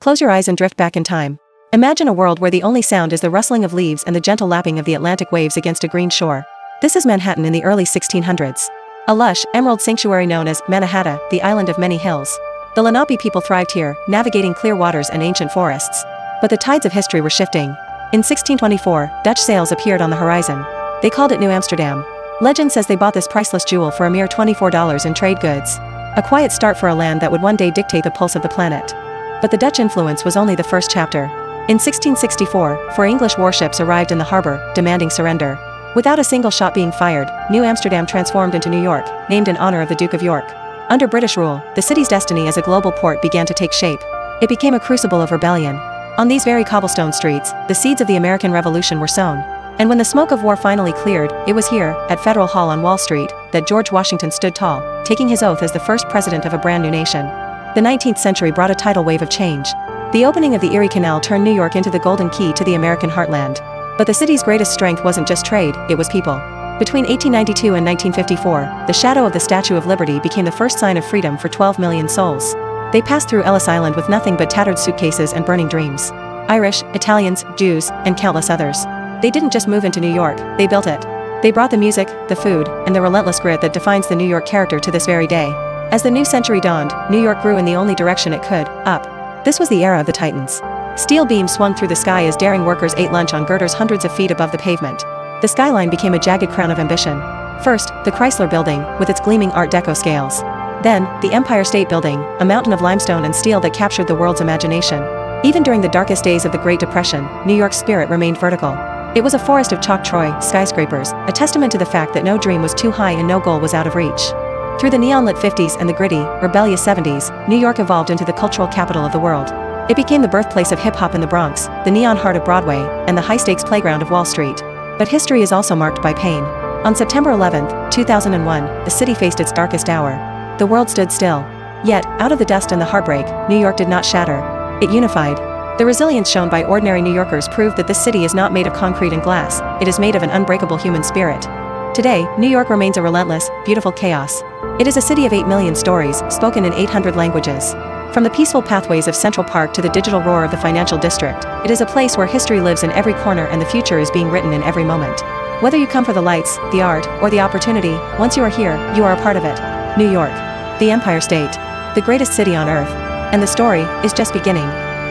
Close your eyes and drift back in time. Imagine a world where the only sound is the rustling of leaves and the gentle lapping of the Atlantic waves against a green shore. This is Manhattan in the early 1600s. A lush, emerald sanctuary known as Mannahatta, the island of many hills. The Lenape people thrived here, navigating clear waters and ancient forests. But the tides of history were shifting. In 1624, Dutch sails appeared on the horizon. They called it New Amsterdam. Legend says they bought this priceless jewel for a mere $24 in trade goods. A quiet start for a land that would one day dictate the pulse of the planet. But the Dutch influence was only the first chapter. In 1664, 4 English warships arrived in the harbor, demanding surrender. Without a single shot being fired, New Amsterdam transformed into New York, named in honor of the Duke of York. Under British rule, the city's destiny as a global port began to take shape. It became a crucible of rebellion. On these very cobblestone streets, the seeds of the American Revolution were sown. And when the smoke of war finally cleared, it was here, at Federal Hall on Wall Street, that George Washington stood tall, taking his oath as the first president of a brand new nation. The 19th century brought a tidal wave of change. The opening of the Erie Canal turned New York into the golden key to the American heartland. But the city's greatest strength wasn't just trade, it was people. Between 1892 and 1954, the shadow of the Statue of Liberty became the first sign of freedom for 12 million souls. They passed through Ellis Island with nothing but tattered suitcases and burning dreams. Irish, Italians, Jews, and countless others. They didn't just move into New York, they built it. They brought the music, the food, and the relentless grit that defines the New York character to this very day. As the new century dawned, New York grew in the only direction it could, up. This was the era of the Titans. Steel beams swung through the sky as daring workers ate lunch on girders hundreds of feet above the pavement. The skyline became a jagged crown of ambition. First, the Chrysler Building, with its gleaming Art Deco scales. Then, the Empire State Building, a mountain of limestone and steel that captured the world's imagination. Even during the darkest days of the Great Depression, New York's spirit remained vertical. It was a forest of chalk Troy, skyscrapers, a testament to the fact that no dream was too high and no goal was out of reach. Through the neon-lit 50s and the gritty, rebellious 70s, New York evolved into the cultural capital of the world. It became the birthplace of hip-hop in the Bronx, the neon heart of Broadway, and the high-stakes playground of Wall Street. But history is also marked by pain. On September 11, 2001, the city faced its darkest hour. The world stood still. Yet, out of the dust and the heartbreak, New York did not shatter. It unified. The resilience shown by ordinary New Yorkers proved that this city is not made of concrete and glass, it is made of an unbreakable human spirit. Today, New York remains a relentless, beautiful chaos. It is a city of 8 million stories, spoken in 800 languages. From the peaceful pathways of Central Park to the digital roar of the financial district, it is a place where history lives in every corner and the future is being written in every moment. Whether you come for the lights, the art, or the opportunity, once you are here, you are a part of it. New York. The Empire State. The greatest city on earth. And the story is just beginning.